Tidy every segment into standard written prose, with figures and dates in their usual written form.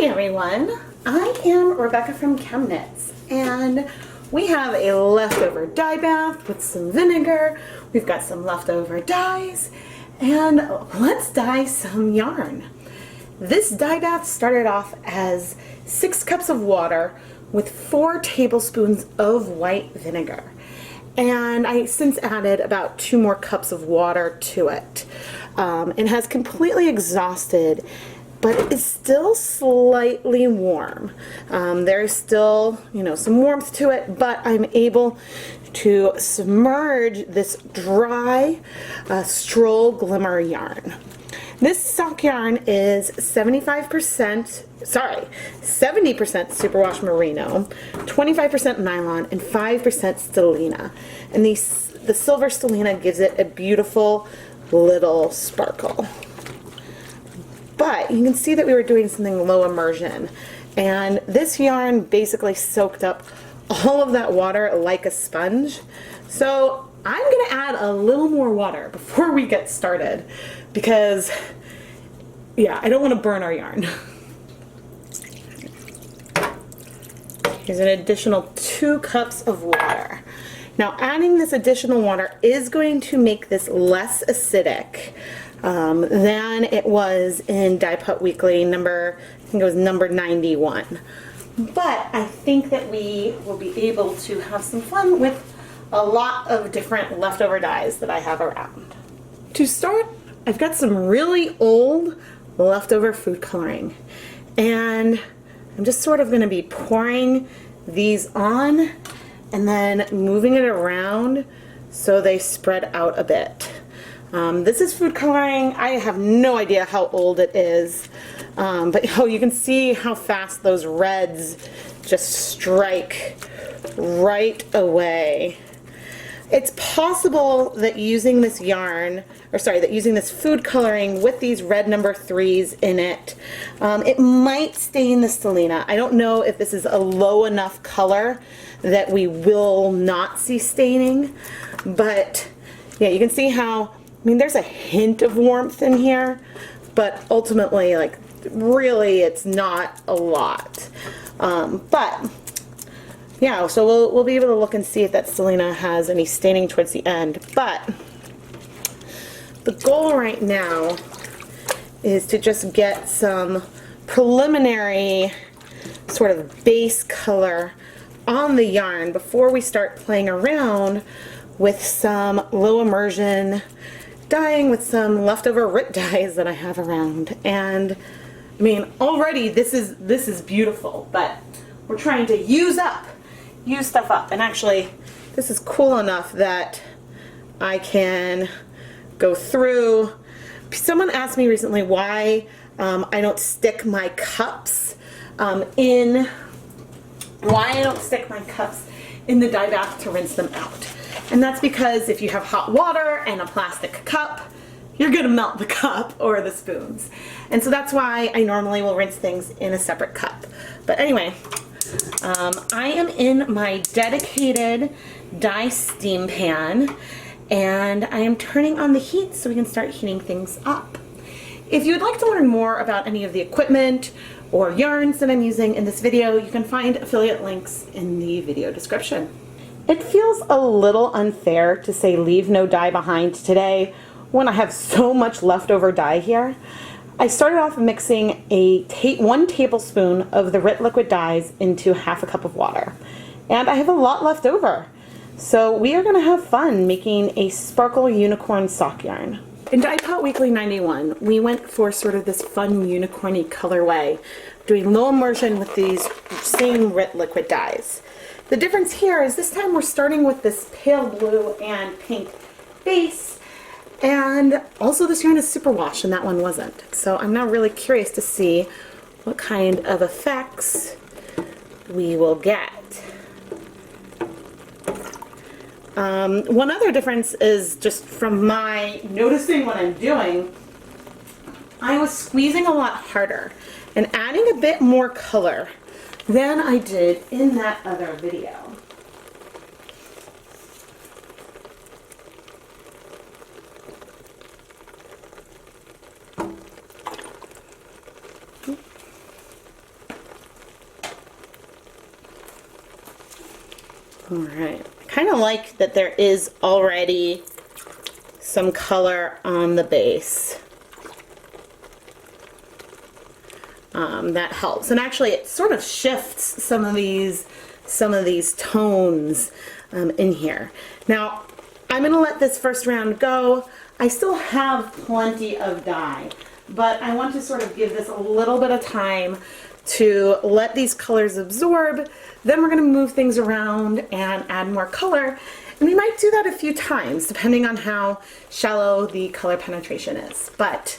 Hi everyone, I am Rebecca from ChemKnits, and we have a leftover dye bath with some vinegar. We've got some leftover dyes, and let's dye some yarn. This dye bath started off as 6 cups of water with 4 tablespoons of white vinegar. And I since added about 2 more cups of water to it. It has completely exhausted, but it's still slightly warm. There's still, some warmth to it, but I'm able to submerge this dry Stroll Glimmer yarn. This sock yarn is 70% superwash merino, 25% nylon, and 5% stellina. And the silver stellina gives it a beautiful little sparkle. But you can see that we were doing something low immersion, and this yarn basically soaked up all of that water like a sponge. So I'm going to add a little more water before we get started because, yeah, I don't want to burn our yarn. Here's an additional 2 cups of water. Now adding this additional water is going to make this less acidic than it was in Dye Pot Weekly number 91. But I think that we will be able to have some fun with a lot of different leftover dyes that I have around. To start, I've got some really old leftover food coloring, and I'm just sort of going to be pouring these on and then moving it around so they spread out a bit. This is food coloring. I have no idea how old it is, but you can see how fast those reds just strike right away. It's possible that using this yarn, that using this food coloring with these red number 3s in it, it might stain the stellina. I don't know if this is a low enough color that we will not see staining, but yeah, you can see how, there's a hint of warmth in here, but ultimately, really it's not a lot. But yeah, so we'll be able to look and see if that stellina has any staining towards the end. But the goal right now is to just get some preliminary sort of base color on the yarn before we start playing around with some low immersion dyeing with some leftover RIT dyes that I have around. And already this is beautiful, but we're trying to use stuff up. And actually, this is cool enough that I can go through. Someone asked me recently why I don't stick my cups in the dye bath to rinse them out. And that's because if you have hot water and a plastic cup, you're gonna melt the cup or the spoons. And so that's why I normally will rinse things in a separate cup. But anyway, I am in my dedicated dye steam pan, and I am turning on the heat so we can start heating things up. If you would like to learn more about any of the equipment or yarns that I'm using in this video, you can find affiliate links in the video description. It feels a little unfair to say leave no dye behind today when I have so much leftover dye here. I started off mixing 1 tablespoon of the RIT liquid dyes into half a cup of water, and I have a lot left over. So we are going to have fun making a sparkle unicorn sock yarn. In Dye Pot Weekly 91, we went for sort of this fun unicorny colorway, doing low immersion with these same RIT liquid dyes. The difference here is this time we're starting with this pale blue and pink base, and also this yarn is superwash and that one wasn't. So I'm now really curious to see what kind of effects we will get. One other difference is just from my noticing what I'm doing, I was squeezing a lot harder and adding a bit more color than I did in that other video. All right, I kind of like that there is already some color on the base. That helps, and actually it sort of shifts some of these tones in here. Now I'm gonna let this first round go. I still have plenty of dye, but I want to sort of give this a little bit of time to let these colors absorb. Then we're gonna move things around and add more color. And we might do that a few times, depending on how shallow the color penetration is. But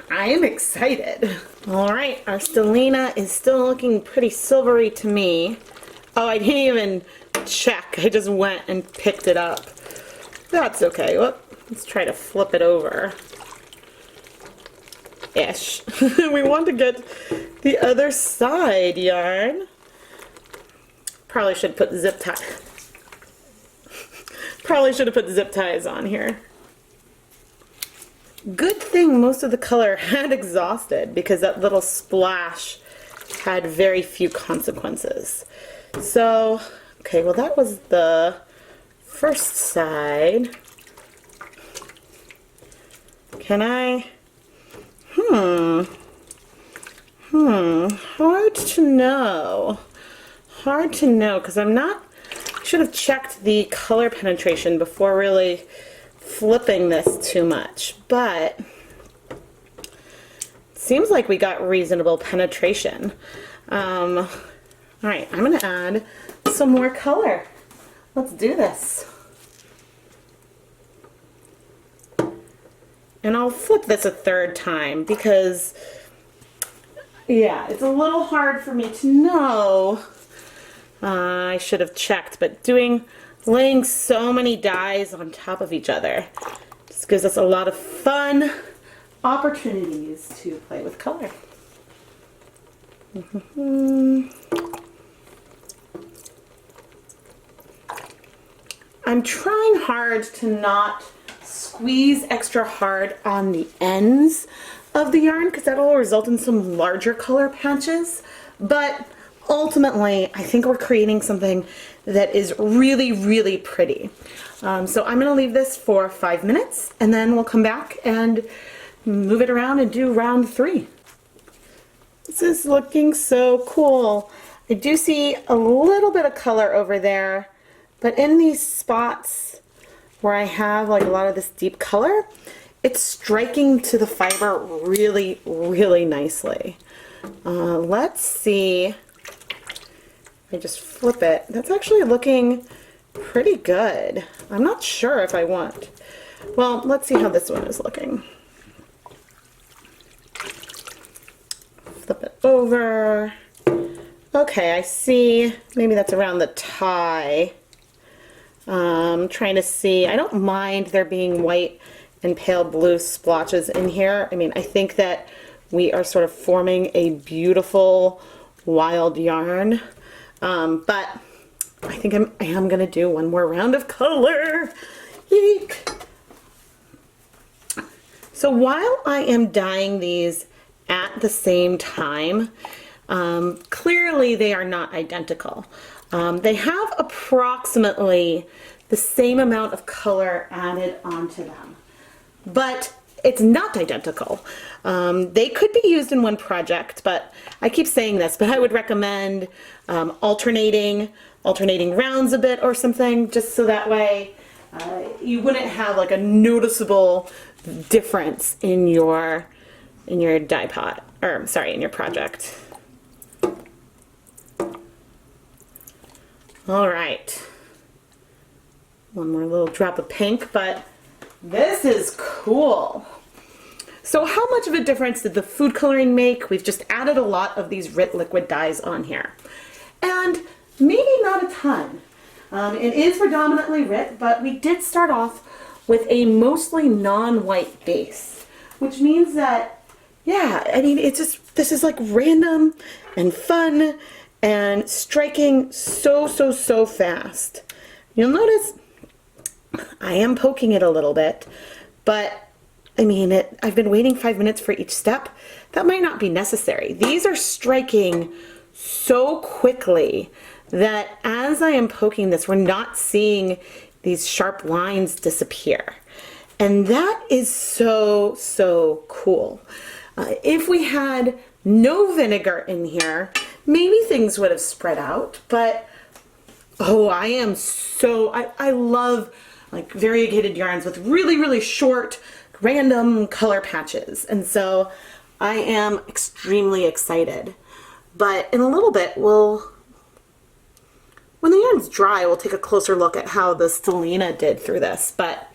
I am excited. All right, our stellina is still looking pretty silvery to me. Oh, I didn't even check. I just went and picked it up. That's okay. Whoop. Let's try to flip it over. Ish. We want to get the other side, yarn. Probably should put zip tie. Probably should have put zip ties on here. Good thing most of the color had exhausted, because that little splash had very few consequences. So, okay, well that was the first side. Can I? Hard to know. Hard to know, because I'm not, I should have checked the color penetration before really flipping this too much, but it seems like we got reasonable penetration. All right, I'm gonna add some more color. Let's do this. And I'll flip this a third time because, yeah, it's a little hard for me to know. I should have checked, but laying so many dyes on top of each other just gives us a lot of fun opportunities to play with color. I'm trying hard to not squeeze extra hard on the ends of the yarn, because that'll result in some larger color patches, but ultimately I think we're creating something that is really, really pretty. So I'm going to leave this for 5 minutes, and then we'll come back and move it around and do round 3. This is looking so cool. I do see a little bit of color over there, but in these spots where I have like a lot of this deep color, it's striking to the fiber really, really nicely. Let's see. I just flip it. That's actually looking pretty good. I'm not sure if I want. Well, let's see how this one is looking. Flip it over. Okay, I see. Maybe that's around the tie. Trying to see. I don't mind there being white and pale blue splotches in here. I mean, I think that we are sort of forming a beautiful wild yarn. But I think I am going to do one more round of color. Eek. So while I am dyeing these at the same time, clearly they are not identical. They have approximately the same amount of color added onto them, but it's not identical. They could be used in one project, but I keep saying this, but I would recommend alternating rounds a bit or something, just so that way you wouldn't have like a noticeable difference in your dye pot, or sorry, in your project. All right, one more little drop of pink, but this is cool. So how much of a difference did the food coloring make? We've just added a lot of these RIT liquid dyes on here, and maybe not a ton. It is predominantly RIT, but we did start off with a mostly non-white base, which means that, yeah, I mean, it's just, this is like random and fun and striking so fast. You'll notice I am poking it a little bit, but I mean, I've been waiting 5 minutes for each step. That might not be necessary. These are striking so quickly that as I am poking this, we're not seeing these sharp lines disappear. And that is so, so cool. If we had no vinegar in here, maybe things would have spread out, but oh, I love like variegated yarns with really, really short, random color patches. And so I am extremely excited. But in a little bit, when the yarn's dry, we'll take a closer look at how the stellina did through this. But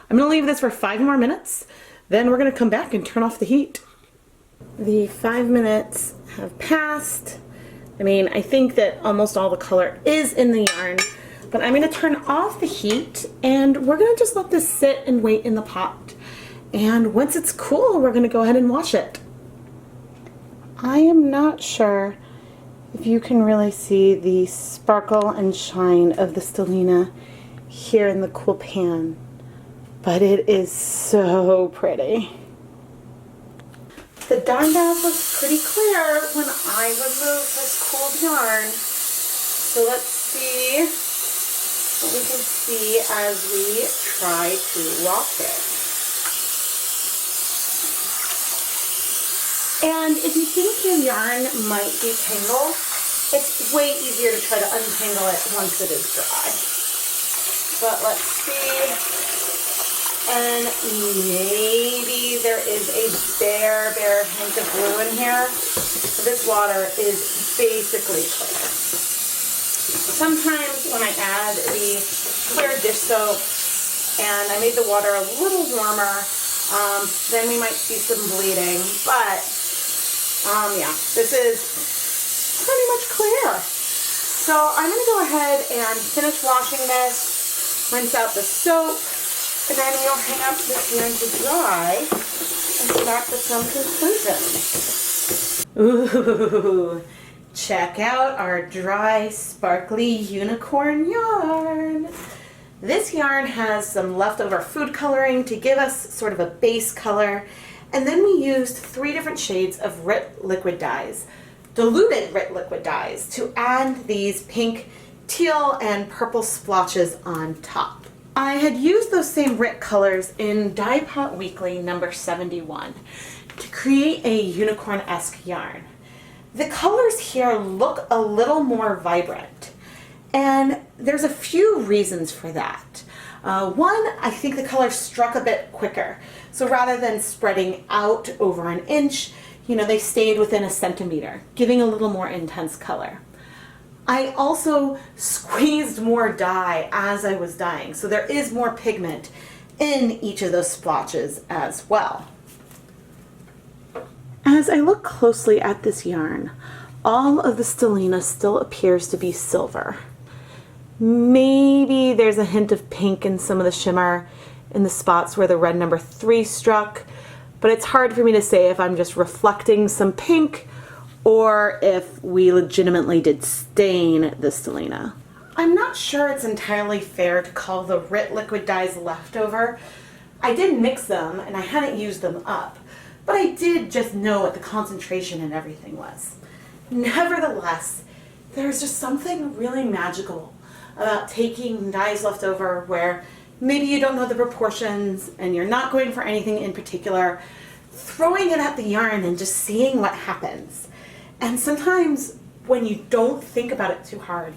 I'm gonna leave this for 5 more minutes. Then we're gonna come back and turn off the heat. The 5 minutes have passed. I mean, I think that almost all the color is in the yarn, but I'm gonna turn off the heat and we're gonna just let this sit and wait in the pot. And once it's cool, we're gonna go ahead and wash it. I am not sure if you can really see the sparkle and shine of the stellina here in the cool pan, but it is so pretty. The darn bath was pretty clear when I removed this cooled yarn. So let's see what we can see as we try to wash it. And if you think your yarn might be tangled, it's way easier to try to untangle it once it is dry. But let's see. And maybe there is a bare hint of blue in here. But this water is basically clear. Sometimes when I add the clear dish soap and I made the water a little warmer, then we might see some bleeding. But yeah, this is pretty much clear. So I'm going to go ahead and finish washing this, rinse out the soap, and then we'll hang up this yarn to dry and start with some conclusions. Ooh, check out our dry, sparkly unicorn yarn. This yarn has some leftover food coloring to give us sort of a base color. And then we used 3 different shades of RIT liquid dyes, diluted RIT liquid dyes, to add these pink, teal, and purple splotches on top. I had used those same RIT colors in Dye Pot Weekly number 71 to create a unicorn-esque yarn. The colors here look a little more vibrant, and there's a few reasons for that. One, I think the color struck a bit quicker. So rather than spreading out over an inch, they stayed within a centimeter, giving a little more intense color. I also squeezed more dye as I was dyeing, so there is more pigment in each of those splotches as well. As I look closely at this yarn, all of the stellina still appears to be silver. Maybe there's a hint of pink in some of the shimmer in the spots where the red number 3 struck, but it's hard for me to say if I'm just reflecting some pink or if we legitimately did stain the stellina. I'm not sure it's entirely fair to call the RIT liquid dyes leftover. I did mix them and I hadn't used them up, but I did just know what the concentration and everything was. Nevertheless, there's just something really magical about taking dyes left over where maybe you don't know the proportions and you're not going for anything in particular, throwing it at the yarn and just seeing what happens. And sometimes when you don't think about it too hard,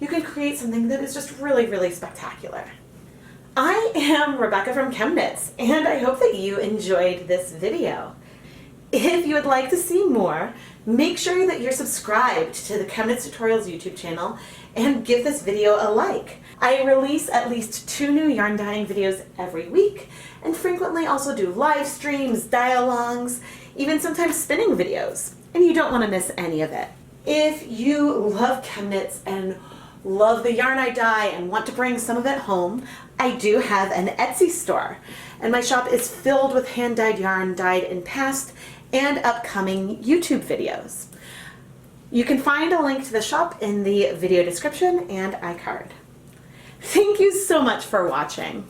you can create something that is just really, really spectacular. I am Rebecca from ChemKnits, and I hope that you enjoyed this video. If you would like to see more, make sure that you're subscribed to the ChemKnits Tutorials YouTube channel and give this video a like. I release at least 2 new yarn dyeing videos every week, and frequently also do live streams, dye-alongs, even sometimes spinning videos, and you don't want to miss any of it. If you love ChemKnits and love the yarn I dye and want to bring some of it home, I do have an Etsy store, and my shop is filled with hand-dyed yarn dyed in past and upcoming YouTube videos. You can find a link to the shop in the video description and iCard. Thank you so much for watching.